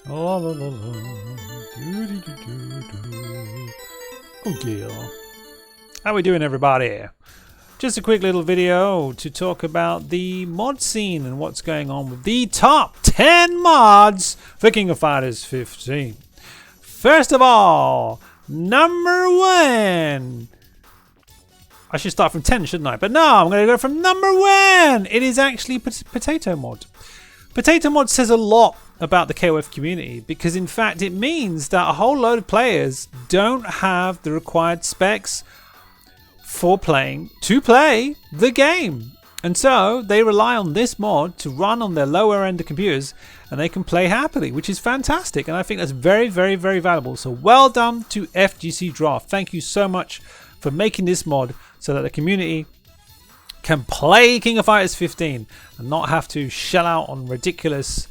La, la, la, la. Do, do, do, do, do. Oh dear. How we doing, everybody? Just a quick little video to talk about the mod scene and what's going on with the top 10 mods for King of Fighters 15. First of all, number 1. I should start from 10, shouldn't I? But no, I'm going to go from number 1. It is actually Potato Mod. Potato Mod says a lot about the KOF community because in fact it means that a whole load of players don't have the required specs to play the game, and so they rely on this mod to run on their lower end of computers and they can play happily, which is fantastic, and I think that's very, very, very valuable. So well done to FGC Draft. Thank you so much for making this mod so that the community can play King of Fighters 15 and not have to shell out on ridiculous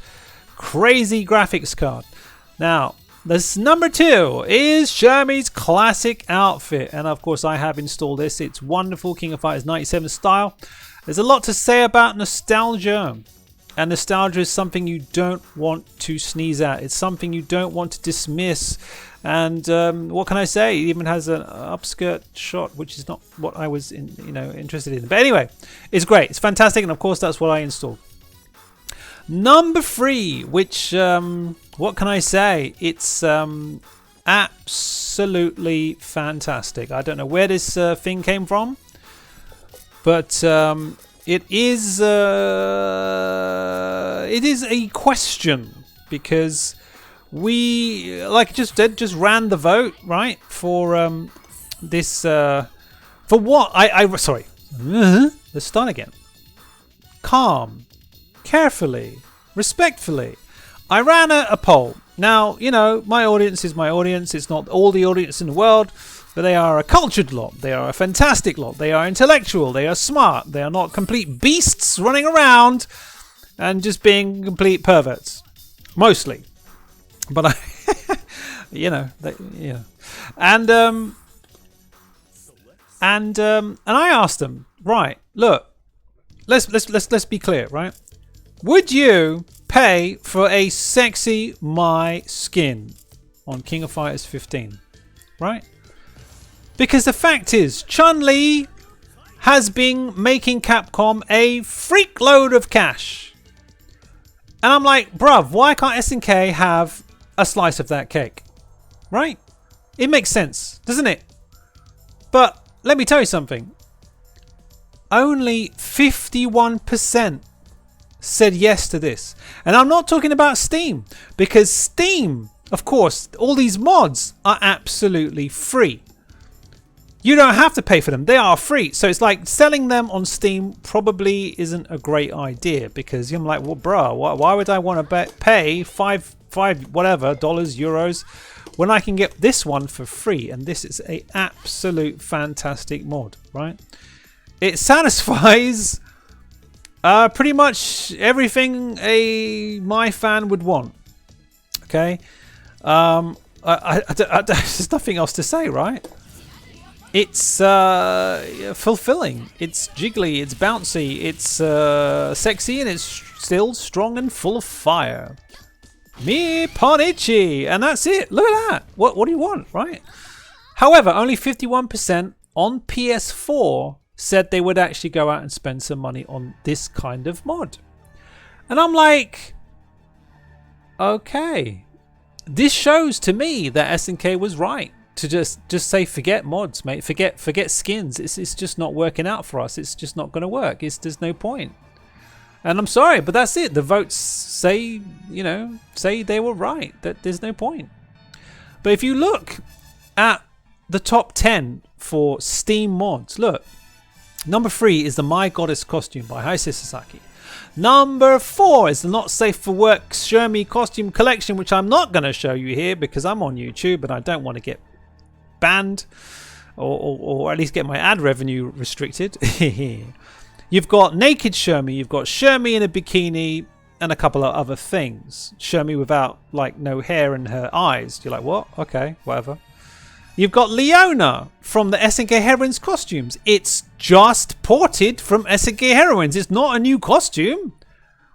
crazy graphics card. Now this number 2 is Shermie's classic outfit, and of course I have installed this. It's wonderful, King of Fighters 97 style. There's a lot to say about nostalgia, and nostalgia is something you don't want to sneeze at. It's something you don't want to dismiss, and what can I say? It even has an upskirt shot, which is not what I was interested in. But anyway, it's great, it's fantastic, and of course that's what I installed. Number 3, which what can I say? It's absolutely fantastic. I don't know where this thing came from, but it is a question, because we just ran the vote, right, for this for what sorry, let's start again. Calm, carefully, respectfully. I ran a poll. Now, my audience is my audience. It's not all the audience in the world, but they are a cultured lot. They are a fantastic lot. They are intellectual. They are smart. They are not complete beasts running around and just being complete perverts. Mostly. But I, And I asked them, right, look, let's be clear, right? Would you pay for a sexy My skin on King of Fighters 15? Right? Because the fact is, Chun-Li has been making Capcom a freak load of cash. And I'm like, bruv, why can't SNK have a slice of that cake? Right? It makes sense, doesn't it? But let me tell you something. Only 51% said yes to this. And I'm not talking about Steam, because Steam, of course, all these mods are absolutely free. You don't have to pay for them. They are free. So it's like selling them on Steam probably isn't a great idea, because I'm like, well, bro, why would I want to pay five whatever dollars, euros, when I can get this one for free? And this is a absolute fantastic mod, right? It satisfies pretty much everything my fan would want. Okay, there's nothing else to say, right? It's fulfilling. It's jiggly. It's bouncy. It's sexy, and it's still strong and full of fire. Me Ponichi, and that's it. Look at that. What do you want, right? However, only 51% on PS4 said they would actually go out and spend some money on this kind of mod. And I'm like, okay, this shows to me that SNK was right to just say, forget mods, mate, forget skins. It's just not working out for us. It's just not going to work. There's no point. And I'm sorry, but that's it. The votes say they were right, that there's no point. But if you look at the top 10 for Steam mods, look. Number 3 is the My Goddess costume by Heisei Sasaki. Number 4 is the Not Safe for Work Shermie costume collection, which I'm not going to show you here because I'm on YouTube and I don't want to get banned or at least get my ad revenue restricted. You've got Naked Shermie, you've got Shermie in a bikini, and a couple of other things. Shermie without no hair and her eyes. You're like, what? Okay, whatever. You've got Leona from the SNK Heroines costumes. It's just ported from SNK Heroines. It's not a new costume.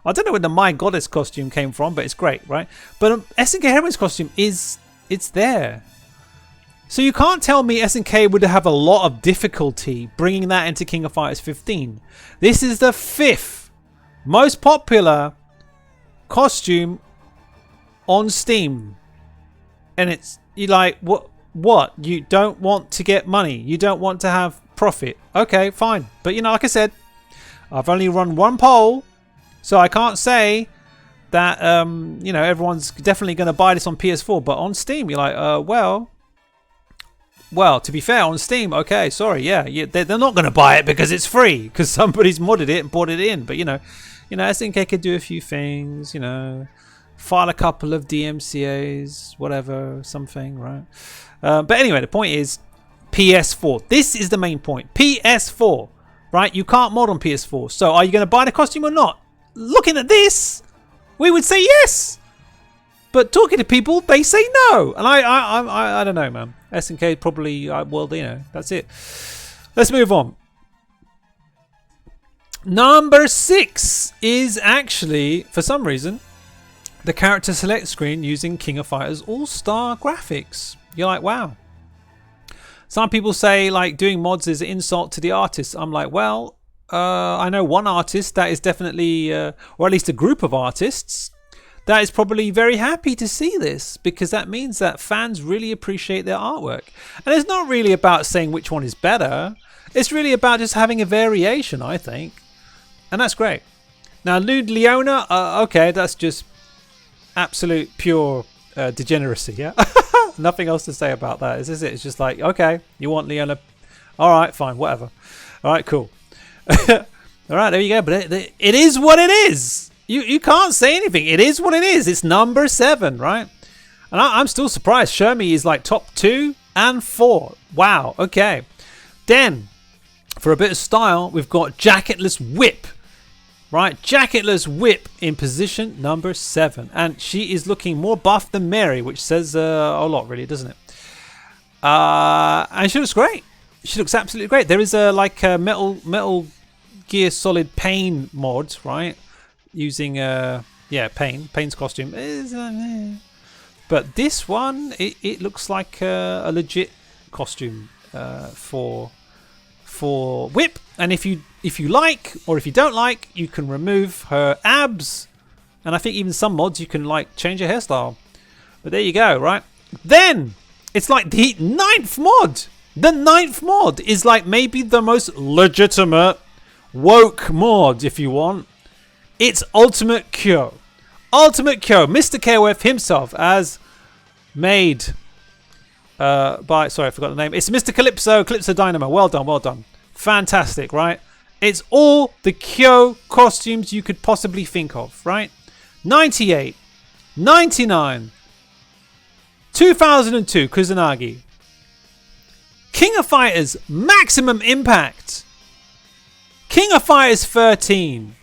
I don't know where the My Goddess costume came from, but it's great, right? But SNK Heroine's costume it's there. So you can't tell me SNK would have a lot of difficulty bringing that into King of Fighters 15. This is the 5th most popular costume on Steam. And it's, you like, what? You don't want to get money. You don't want to have profit. Okay, fine. But, you know, like I said, I've only run one poll. So I can't say that, you know, everyone's definitely going to buy this on PS4. But on Steam, you're like, well, to be fair, on Steam, okay, sorry, yeah, they're not going to buy it because it's free, because somebody's modded it and bought it in. But, you know, SNK could do a few things, you know, file a couple of DMCAs, whatever, something, right? But anyway, the point is PS4. This is the main point. PS4, right? You can't mod on PS4. So are you going to buy the costume or not? Looking at this, we would say yes. But talking to people, they say no. And I don't know, man. SNK probably, well, you know, that's it. Let's move on. Number 6 is actually, for some reason, the character select screen using King of Fighters All-Star graphics. You're like, wow. Some people say, like, doing mods is an insult to the artists. I'm like, well, I know one artist that is definitely, or at least a group of artists, that is probably very happy to see this, because that means that fans really appreciate their artwork. And it's not really about saying which one is better. It's really about just having a variation, I think. And that's great. Now, Lude Leona, okay, that's just absolute pure degeneracy, yeah? Nothing else to say about that, is it? It's just like, okay, you want Leona. All right, fine, whatever. All right, cool. All right, there you go. But it is what it is. You can't say anything. It is what it is. It's number 7, right? And I'm still surprised. Shermie is like top 2 and 4. Wow. Okay. Then, for a bit of style, we've got Jacketless Whip. Right? Jacketless Whip in position number 7. And she is looking more buff than Mary, which says a lot, really, doesn't it? And she looks great. She looks absolutely great. There is a Metal Gear Solid Pain mod, right? Using Pain's costume, but this one it looks like a legit costume for Whip. And if you like, or if you don't like, you can remove her abs, and I think even some mods you can like change her hairstyle. But there you go, right? Then it's like the 9th mod. The 9th mod is like maybe the most legitimate woke mod, if you want. It's Ultimate Kyo. Ultimate Kyo, Mr. KOF himself, as made by, sorry, I forgot the name. It's Mr. Calypso Dynamo. Well done, well done. Fantastic, right? It's all the Kyo costumes you could possibly think of, right? 98, 99, 2002, Kusanagi. King of Fighters, Maximum Impact. King of Fighters 13.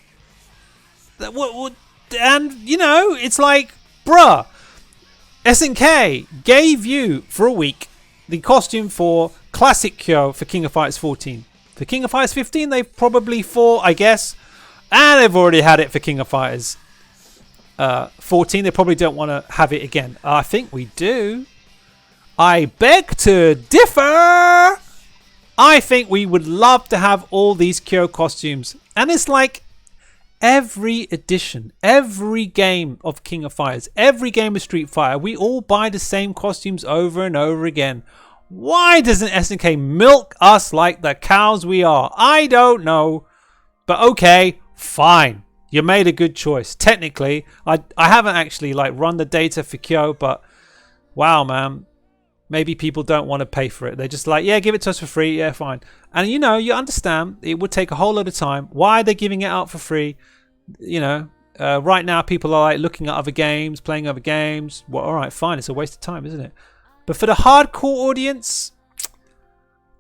And, you know, it's like, bruh, SNK gave you, for a week, the costume for Classic Kyo for King of Fighters 14. For King of Fighters 15, they've probably thought, I guess, and they've already had it for King of Fighters 14. They probably don't want to have it again. I think we do. I beg to differ. I think we would love to have all these Kyo costumes. And it's like, every edition, every game of King of Fighters, every game of Street Fighter, we all buy the same costumes over and over again. Why doesn't SNK milk us like the cows we are? I don't know. But okay, fine. You made a good choice. Technically, I haven't actually like run the data for Kyo, but wow, man. Maybe people don't want to pay for it. They're just like, yeah, give it to us for free. Yeah, fine. And you know, you understand it would take a whole lot of time. Why are they giving it out for free? You know, right now people are like looking at other games, playing other games. Well, all right, fine. It's a waste of time, isn't it? But for the hardcore audience,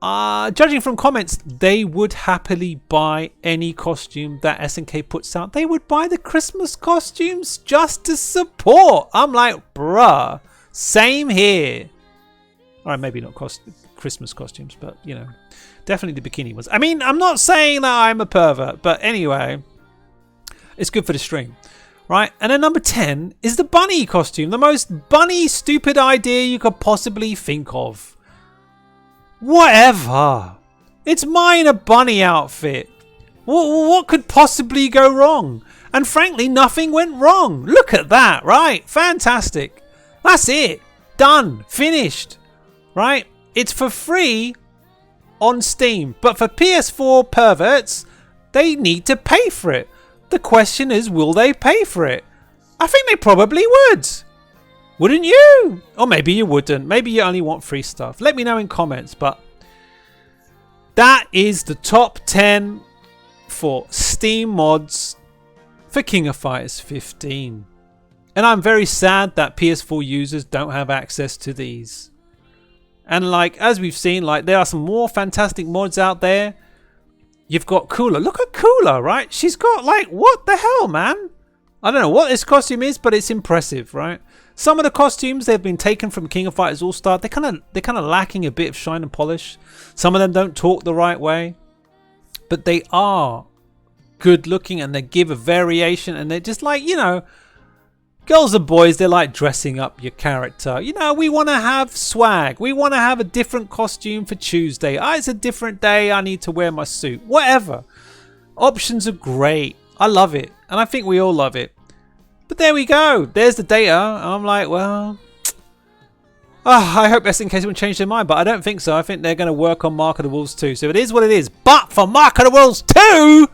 judging from comments, they would happily buy any costume that SNK puts out. They would buy the Christmas costumes just to support. I'm like, bruh, same here. All right, maybe not Christmas costumes, but, you know, definitely the bikini ones. I mean, I'm not saying that I'm a pervert, but anyway, it's good for the stream. right? And then number 10 is the bunny costume. The most bunny stupid idea you could possibly think of. Whatever. It's mine a bunny outfit. What could possibly go wrong? And frankly, nothing went wrong. Look at that, right? Fantastic. That's it. Done. Finished. Right? It's for free on Steam. But for PS4 perverts, they need to pay for it. The question is, will they pay for it? I think they probably would. Wouldn't you? Or maybe you wouldn't. Maybe you only want free stuff. Let me know in comments. But that is the top 10 for Steam mods for King of Fighters 15. And I'm very sad that PS4 users don't have access to these. And like, as we've seen, like, there are some more fantastic mods out there. You've got Cooler. Look at Cooler, right? She's got, like, what the hell, man? I don't know what this costume is, but it's impressive, right? Some of the costumes, they've been taken from King of Fighters All-Star. They're kind of lacking a bit of shine and polish. Some of them don't talk the right way. But they are good looking and they give a variation. And they're just like, you know, girls and boys, they like dressing up your character. You know, we want to have swag. We want to have a different costume for Tuesday. It's a different day. I need to wear my suit. Whatever. Options are great. I love it. And I think we all love it. But there we go. There's the data. I'm like, well, I hope SNK won't change their mind. But I don't think so. I think they're going to work on Mark of the Wolves 2. So it is what it is. But for Mark of the Wolves 2,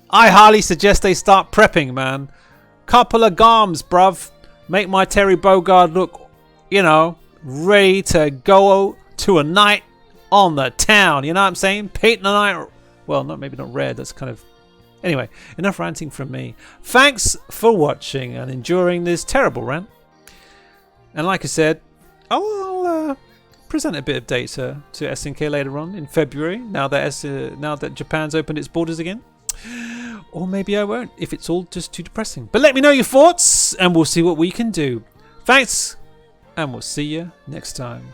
I highly suggest they start prepping, man. Couple of garms, bruv. Make my Terry Bogard look, you know, ready to go to a night on the town. You know what I'm saying? Paint the night. Well, maybe not red. That's kind of... Anyway, enough ranting from me. Thanks for watching and enduring this terrible rant. And like I said, I'll present a bit of data to SNK later on in February. Now that Japan's opened its borders again. Or maybe I won't, if it's all just too depressing. But let me know your thoughts, and we'll see what we can do. Thanks, and we'll see you next time.